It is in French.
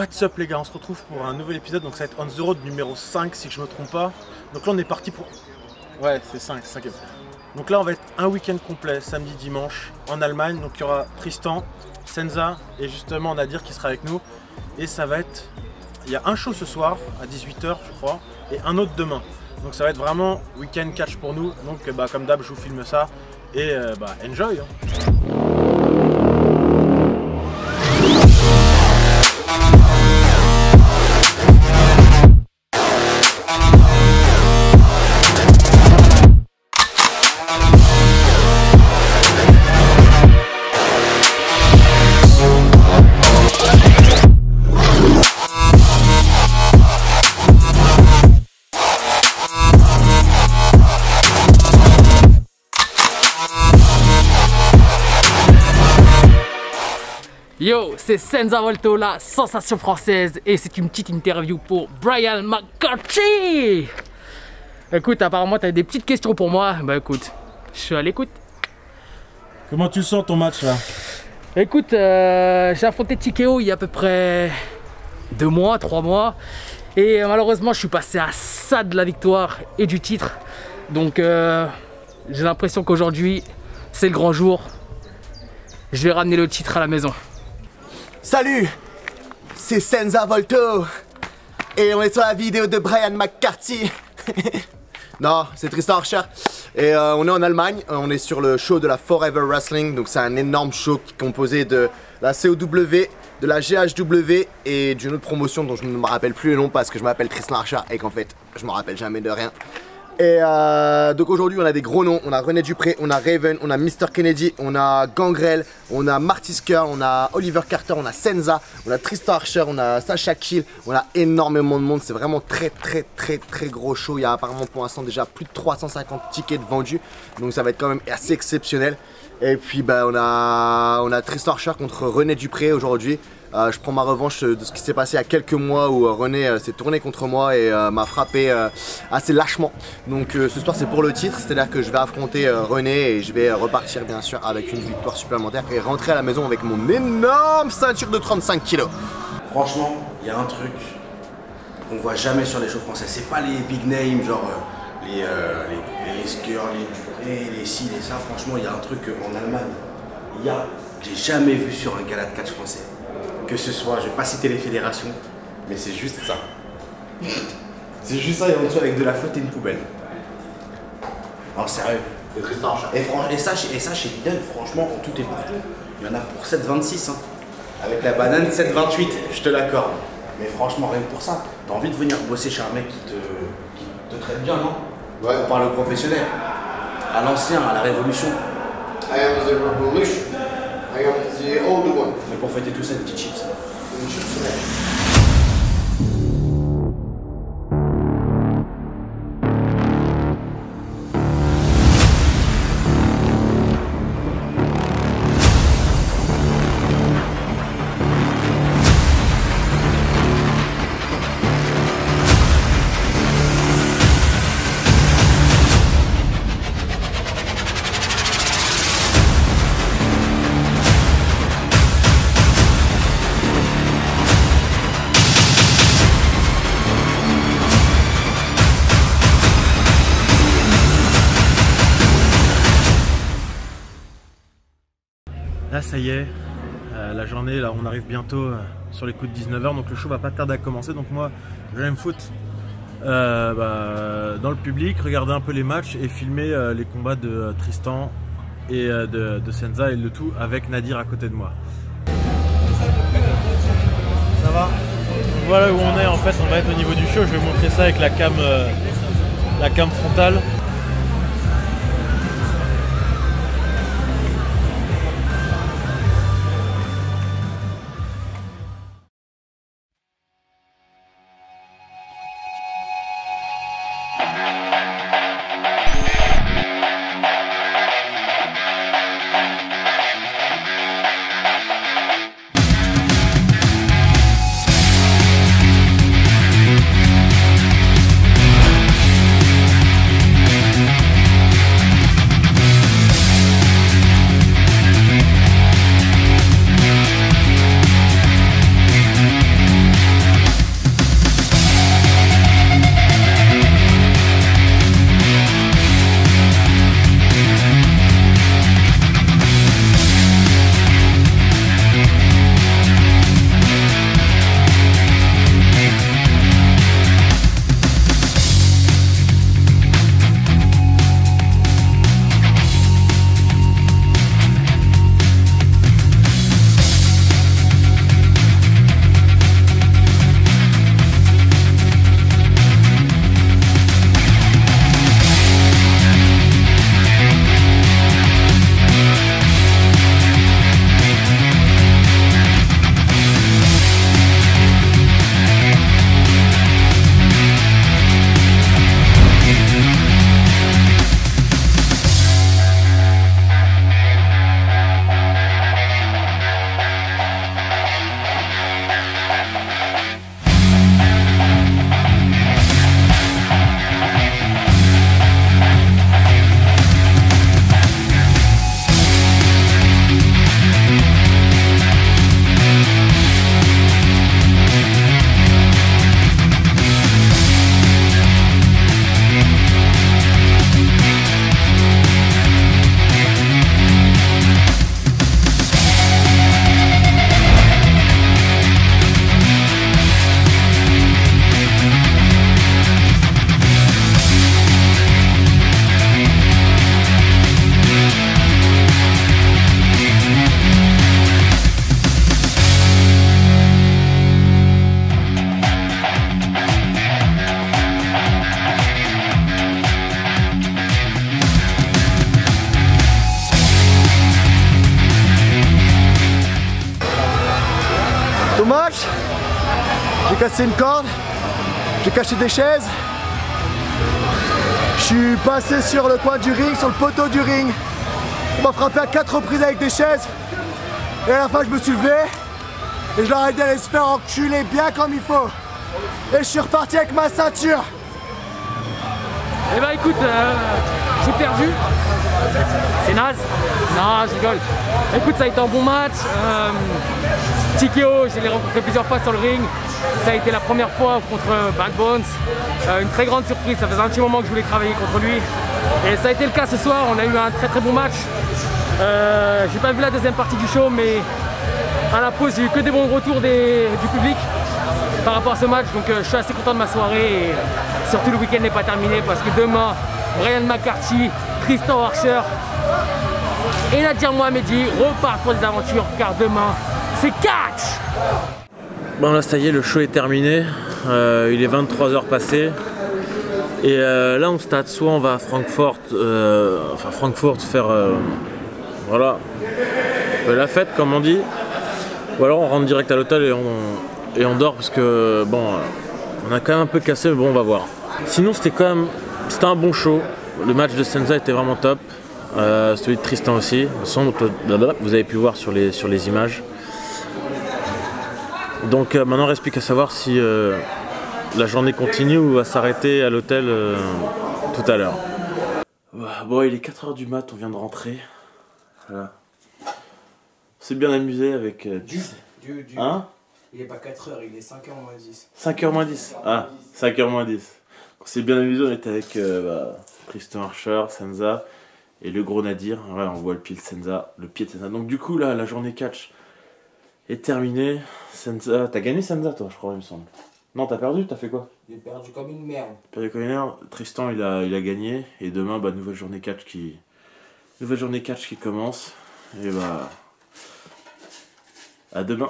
What's up les gars, on se retrouve pour un nouvel épisode, donc ça va être On The Road numéro 5 si je me trompe pas. Donc là on est parti pour... Ouais c'est 5, 5e. Donc là on va être un week-end complet, samedi, dimanche, en Allemagne. Donc il y aura Tristan, Senza et justement Nadir qui sera avec nous. Et ça va être... Il y a un show ce soir à 18 h je crois, et un autre demain. Donc ça va être vraiment week-end catch pour nous. Donc comme d'hab je vous filme ça et enjoy hein. Yo, c'est Senza Volto, la sensation française, et c'est une petite interview pour Brian McCarthy. Écoute, apparemment tu as des petites questions pour moi. Bah écoute, je suis à l'écoute. Comment tu sens ton match là? Écoute, j'ai affronté TKO il y a à peu près 2 mois, 3 mois, et malheureusement je suis passé à ça de la victoire et du titre. Donc j'ai l'impression qu'aujourd'hui c'est le grand jour. Je vais ramener le titre à la maison. Salut, c'est Senza Volto et on est sur la vidéo de Brian McCarthy. Non, c'est Tristan Archer et on est en Allemagne, on est sur le show de la Forever Wrestling. Donc c'est un énorme show qui est composé de la COW, de la GHW et d'une autre promotion dont je ne me rappelle plus le nom parce que je m'appelle Tristan Archer et qu'en fait je me rappelle jamais de rien. Et donc aujourd'hui on a des gros noms, on a René Dupré, on a Raven, on a Mr Kennedy, on a Gangrel, on a Marty Scurll, on a Oliver Carter, on a Senza, on a Tristan Archer, on a Sacha Kill, on a énormément de monde, c'est vraiment très gros show. Il y a apparemment pour l'instant déjà plus de 350 tickets de vendus, donc ça va être quand même assez exceptionnel. Et puis on a Tristan Archer contre René Dupré aujourd'hui. Je prends ma revanche de ce qui s'est passé il y a quelques mois où René s'est tourné contre moi et m'a frappé assez lâchement. Donc ce soir c'est pour le titre, c'est-à-dire que je vais affronter René et je vais repartir bien sûr avec une victoire supplémentaire et rentrer à la maison avec mon énorme ceinture de 35 kg. Franchement, il y a un truc qu'on voit jamais sur les shows français, c'est pas les big names genre les Scurll, les Dupré, les ci, les ça. Franchement, il y a un truc en Allemagne, j'ai jamais vu sur un gala de catch français. Que ce soit, je vais pas citer les fédérations, mais c'est juste ça. C'est juste ça et en dessous avec de la flotte et une poubelle. Alors sérieux. C'est Tristan Archer. Et ça chez Lidl, franchement, en tout et partout, il y en a pour 7,26. Hein. Avec la banane 7,28, je te l'accorde. Mais franchement, rien que pour ça, t'as envie de venir bosser chez un mec qui te traite bien, non? Ouais. On parle au professionnel. À l'ancien, à la révolution. I am the revolution. I am the old one. Mais pour fêter tout ça, des petites chips. Une chips, ouais. Là ça y est, la journée, là on arrive bientôt sur les coups de 19 h, donc le show va pas tarder à commencer. Donc moi je vais me foutre dans le public, regarder un peu les matchs et filmer les combats de Tristan et de Senza, et le tout avec Nadir à côté de moi. Ça va? Voilà où on est en fait, on va être au niveau du show, je vais vous montrer ça avec la cam frontale. cassé une corde, j'ai caché des chaises. Je suis passé sur le coin du ring, sur le poteau du ring. On m'a frappé à 4 reprises avec des chaises. Et à la fin, je me suis levé. Et je leur ai dit d'aller se faire enculer bien comme il faut. Et je suis reparti avec ma ceinture. Eh bah écoute, j'ai perdu. C'est naze. Non, je rigole. Écoute, ça a été un bon match. TKO, je l'ai rencontré plusieurs fois sur le ring. Ça a été la première fois contre Bad Bones. Une très grande surprise, ça faisait un petit moment que je voulais travailler contre lui. Et ça a été le cas ce soir, on a eu un très bon match. J'ai pas vu la deuxième partie du show, mais à la pause, j'ai eu que des bons retours du public par rapport à ce match. Donc je suis assez content de ma soirée. Et surtout, le week-end n'est pas terminé parce que demain, Brian McCarthy, Tristan Archer et Nadir Mohamedi repartent pour des aventures, car demain, c'est catch! Bon là ça y est, le show est terminé, il est 23h passé et là on stade, soit on va à Francfort, faire voilà, la fête comme on dit, ou alors on rentre direct à l'hôtel et on dort parce que bon, on a quand même un peu cassé, mais bon on va voir. Sinon c'était un bon show, le match de Senza était vraiment top, celui de Tristan aussi, vous avez pu voir sur les images. Donc maintenant il reste plus qu'à savoir si la journée continue ou va s'arrêter à l'hôtel tout à l'heure. Bon, il est 4h du mat, on vient de rentrer. Voilà. On s'est bien amusé avec... Hein? Il est pas 4h, il est 5h moins 10. 5h moins 10. Ah, 5h moins 10. On s'est bien amusé, on était avec Tristan Archer, Senza et le gros Nadir. Ouais, on voit le pied de Senza. Donc du coup là, la journée catch est terminée. Senza, t'as gagné Senza toi, je crois, il me semble. Non, t'as perdu, t'as fait quoi? J'ai perdu comme une merde. Perdu comme une merde. Tristan il a gagné et demain nouvelle journée catch qui commence et à demain.